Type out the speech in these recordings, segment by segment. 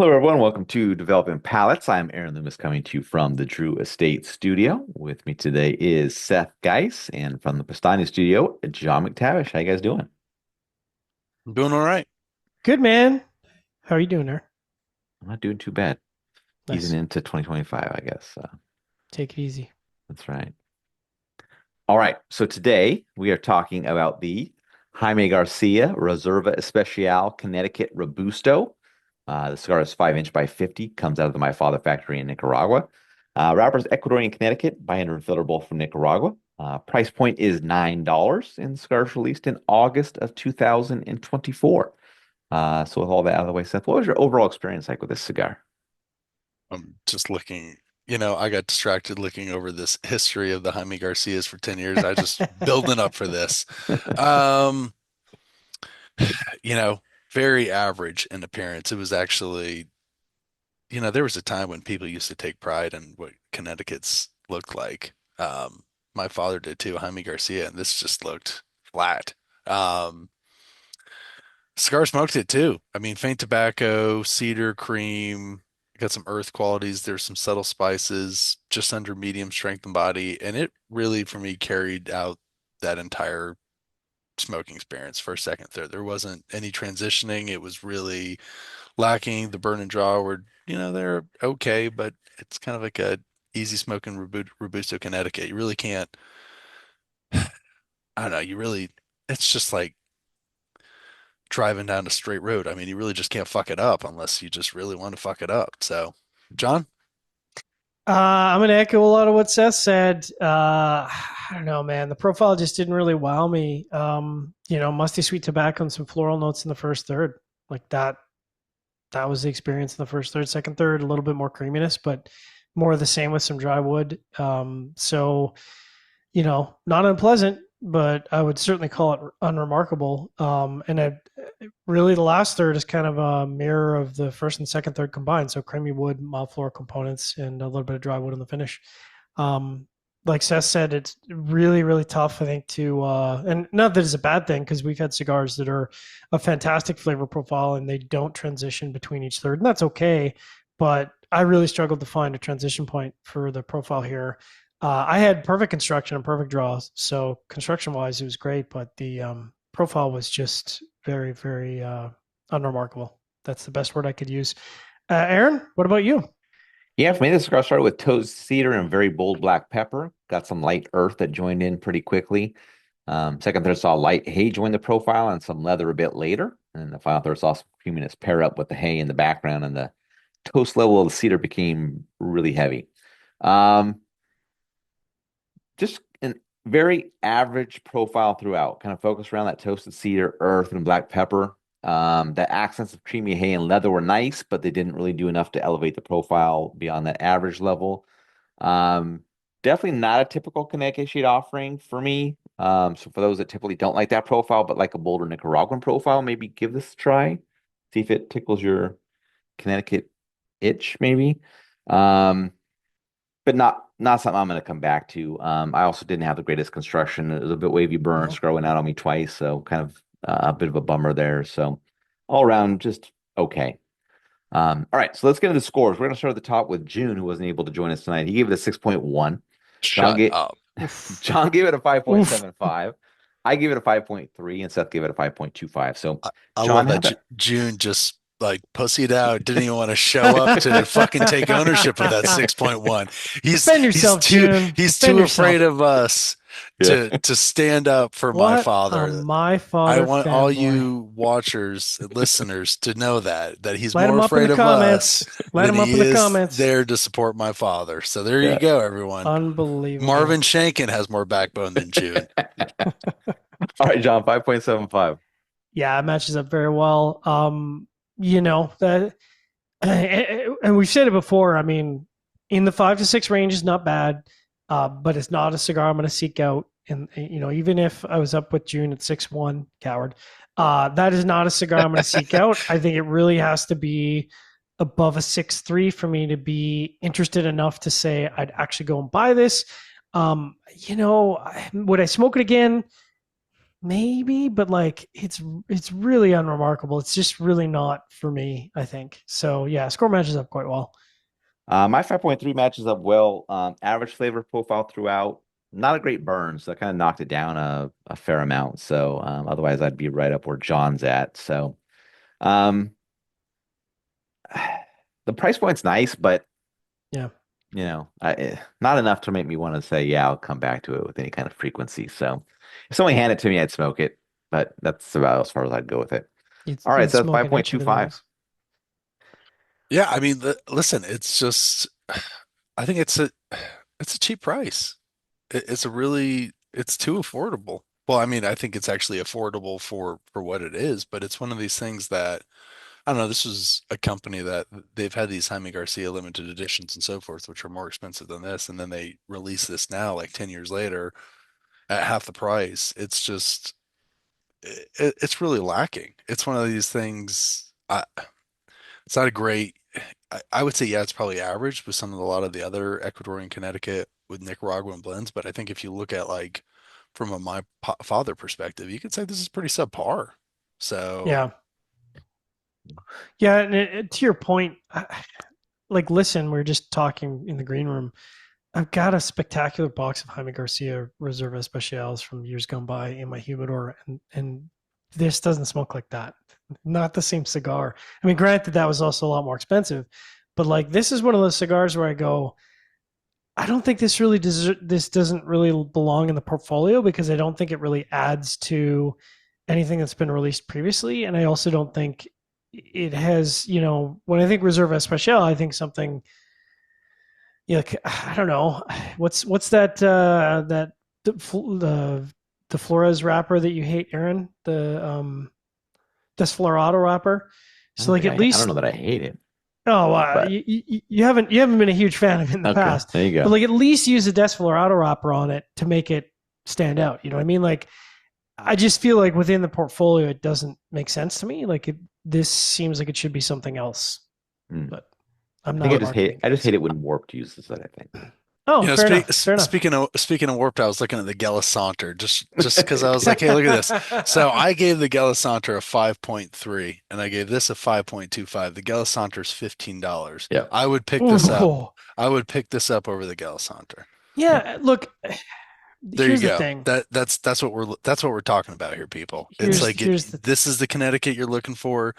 Hello, everyone. Welcome to Developing Palettes. I'm Aaron Loomis coming to you from the Drew Estate Studio. With me today is Seth Geis, and from the Pastani Studio, John McTavish. How you guys doing? I'm doing all right. Good man. How are you doing there? I'm not doing too bad. Easing Nice. into 2025, I guess. Take it easy. That's right. All right. So today we are talking about the Jaime Garcia Reserva Especial Connecticut Robusto. The cigar is 5 inch by 50, comes out of the My Father factory in Nicaragua. Wrappers Ecuadorian Connecticut, by hand refillerable from Nicaragua. Price point is $9, and the cigar is released in August of 2024. So with all that out of the way, Seth, what was your overall experience like with this cigar? I'm just looking, I got distracted looking over this history of the Jaime Garcias for 10 years. I just building up for this. Um, you know, Very average in appearance. It was actually, there was a time when people used to take pride in what Connecticut's looked like. My father did too, Jaime Garcia, and this just looked flat. Um, Cigar smoked it too. I mean, faint tobacco, cedar cream, got some earth qualities. There's some subtle spices, just under medium strength and body, and it really, for me, carried out that entire smoking experience, first, second, third. There wasn't any transitioning. It was really lacking. The burn and draw were, they're okay, but it's kind of like a easy smoking Robusto, Connecticut. You really can't. I don't know. It's just like driving down a straight road. I mean, you really just can't fuck it up unless you just really want to fuck it up. So, John, I'm going to echo a lot of what Seth said. I don't know, man. The profile just didn't really wow me. Musty sweet tobacco and some floral notes in the first third. Like that was the experience in the first third. Second third, a little bit more creaminess, but more of the same with some dry wood. Not unpleasant, but I would certainly call it unremarkable. Really, the last third is kind of a mirror of the first and second third combined. So creamy wood, mild floral components, and a little bit of dry wood in the finish. Um, like Seth said, it's really, really tough, I think, and not that it's a bad thing because we've had cigars that are a fantastic flavor profile and they don't transition between each third, and that's okay. But I really struggled to find a transition point for the profile here. I had perfect construction and perfect draws, so construction wise, it was great. But the profile was just very, very unremarkable. That's the best word I could use. Aaron, what about you? Yeah, for me, the cigar started with toast cedar and very bold black pepper. Got some light earth that joined in pretty quickly. Second third saw light hay join the profile and some leather a bit later. And the final third saw some creaminess pair up with the hay in the background, and the toast level of the cedar became really heavy. Um, just a very average profile throughout, kind of focused around that toasted cedar, earth, and black pepper. The accents of creamy hay and leather were nice, but they didn't really do enough to elevate the profile beyond that average level. Um, Definitely not a typical Connecticut shade offering for me. So for those that typically don't like that profile, but like a bolder Nicaraguan profile, maybe give this a try. See if it tickles your Connecticut itch, maybe. Um, but not something I'm going to come back to. I also didn't have the greatest construction. It was a bit wavy burn, No. screwing out on me twice, so kind of a bit of a bummer there. So all around, just okay. All right, so let's get into the scores. We're going to start at the top with June, who wasn't able to join us tonight. He gave it a 6.1. John shut gave up. Oof. John gave it a Oof. 5.75. I gave it a 5.3, and Seth gave it a 5.25. So, I John, love how that about June just like pussied out, didn't even want to show up to fucking take ownership of that 6.1. He's Defend he's yourself, too June. he's Defend too afraid yourself. of us yeah? to stand up for my What a father. my I father want all fanboy. you watchers, listeners to know that he's Let more him up in the afraid of us comments. Let than him up in he the is comments. there to support my father. So there you Yeah. go, everyone. Unbelievable. Marvin Shankin has more backbone than June. All right, John, 5.75. Yeah, it matches up very well. That, and we've said it before. I mean, in the 5 to 6 range is not bad, but it's not a cigar I'm going to seek out. And even if I was up with June at 6.1, coward, that is not a cigar I'm going to seek out. I think it really has to be above a 6.3 for me to be interested enough to say I'd actually go and buy this. Would I smoke it again? maybe, but like it's really unremarkable. It's just really not for me, I think. So yeah, score matches up quite well. My 5.3 matches up well. Average flavor profile throughout. Not a great burn, so I kind of knocked it down a fair amount. So otherwise, I'd be right up where John's at. So um, the price point's nice, but Yeah. not enough to make me want to say, yeah, I'll come back to it with any kind of frequency. So if someone handed it to me, I'd smoke it, but that's about as far as I'd go with it. All right, You'd so that's smoke an itch into the 5.25. nose. Yeah, I mean, listen, it's just, I think it's a cheap price. It's a really, it's too affordable. Well, I mean, I think it's actually affordable for what it is, but it's one of these things that I don't know. This was a company that they've had these Jaime Garcia limited editions and so forth, which are more expensive than this, and then they release this now, like 10 years later, at half the price. It's just, it's really lacking. It's one of these things. It's not a great. I would say, yeah, it's probably average with some of a lot of the other Ecuadorian Connecticut with Nicaraguan blends. But I think if you look at like from a my father perspective, you could say this is pretty subpar. So, Yeah. Yeah, and to your point, like listen, we are just talking in the green room. I've got a spectacular box of Jaime Garcia Reserva Especials from years gone by in my humidor, and this doesn't smoke like that. Not the same cigar. I mean, granted, that was also a lot more expensive, but like this is one of those cigars where I go, I don't think this doesn't really belong in the portfolio because I don't think it really adds to anything that's been released previously, and I also don't think it has. When I think Reserva Especial, I think something yeah, I don't know. What's the Flores wrapper that you hate, Aaron? The Desflorado wrapper. So like at I don't know least that I hate it, oh but you haven't been a huge fan of it in the okay, past, there you but go. like at least use a Desflorado wrapper on it to make it stand out. You know what I mean? Like I just feel like within the portfolio it doesn't make sense to me. Like this seems like it should be something else, Hmm. but I'm I think not a marketing I guy. just So. hate it when Warped uses it, I think. Oh, fair enough. Fair enough. speaking of warped, I was looking at the Gelisanter just because I was like, hey, look at this. So I gave the Gelisanter a 5.3 and I gave this a 5.25. The Gelisanter's $15. Yeah. I would pick this up. Ooh. I would pick this up over the Gelisanter. Yeah. Yeah, look, There you here's the go. thing. That's what we're talking about here, people. It's Here's like here's the thing. this is the Connecticut you're looking for.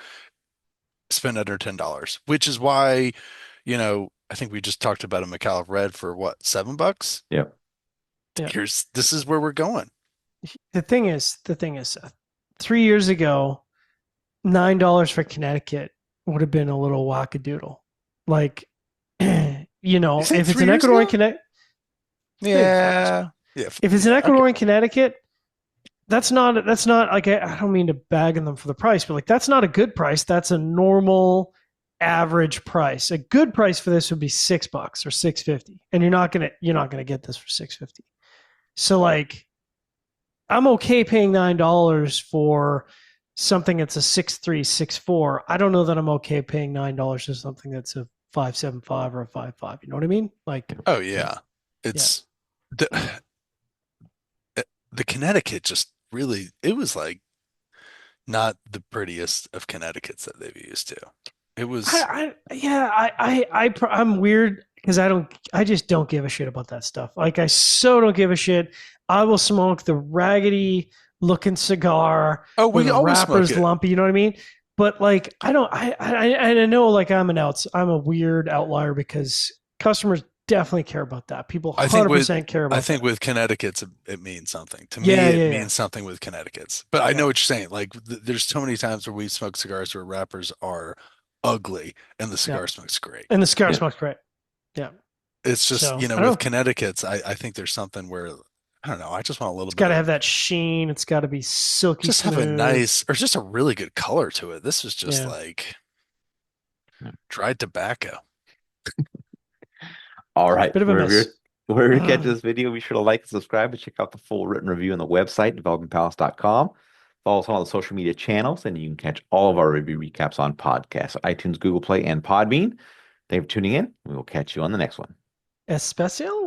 Spend under $10, which is why, I think we just talked about a Macalif Red for what, $7? Yeah. Yeah. This is where we're going. The thing is, Seth, 3 years ago, $9 for Connecticut would have been a little wackadoodle. Like, You say if it's an 3 years Ecuadorian ago? Connecticut, maybe 4 years ago. Yeah. Yeah. If it's an Okay. Ecuadorian Connecticut, that's not like I don't mean to bag on them for the price, but like that's not a good price. That's a normal average price. A good price for this would be $6 or 6.50, and you're not gonna get this for 6.50. So like I'm okay paying $9 for something that's a 6.3, 6.4. I don't know that I'm okay paying $9 for something that's a 5.75 or a 5.5. You know what I mean? Like, Oh yeah. yeah, It's the the Connecticut just really it was like not the prettiest of Connecticut's that they've used to. It was I'm weird because I just don't give a shit about that stuff. Like, I so don't give a shit. I will smoke the raggedy looking cigar oh, where we the always smoke wrapper's it. lumpy. You know what I mean? But like, I don't. I know like I'm a weird outlier because customers definitely care about that. People I think with 100% care I about think that. with Connecticut's it means something. To me, Yeah, it yeah, yeah, means something with Connecticut's. But I yeah, know what you're saying. Like there's so many times where we smoke cigars where wrappers are ugly and the yeah. cigar smokes great. And the cigar Yeah. smells great. Yeah. It's just, So I don't with know. Connecticut's, I think there's something where I don't know, I just want a little It's bit got to have of that sheen. It's got to be silky just have a smooth. nice or just a really good color to it. This is just Yeah. like Yeah. dried tobacco. All right. Bit of a miss. Wherever you catch this video, be sure to like and subscribe and check out the full written review on the website, developingpalace.com. Follow us on all the social media channels, and you can catch all of our review recaps on podcasts, iTunes, Google Play, and Podbean. Thank you for tuning in. We will catch you on the next one. Especial?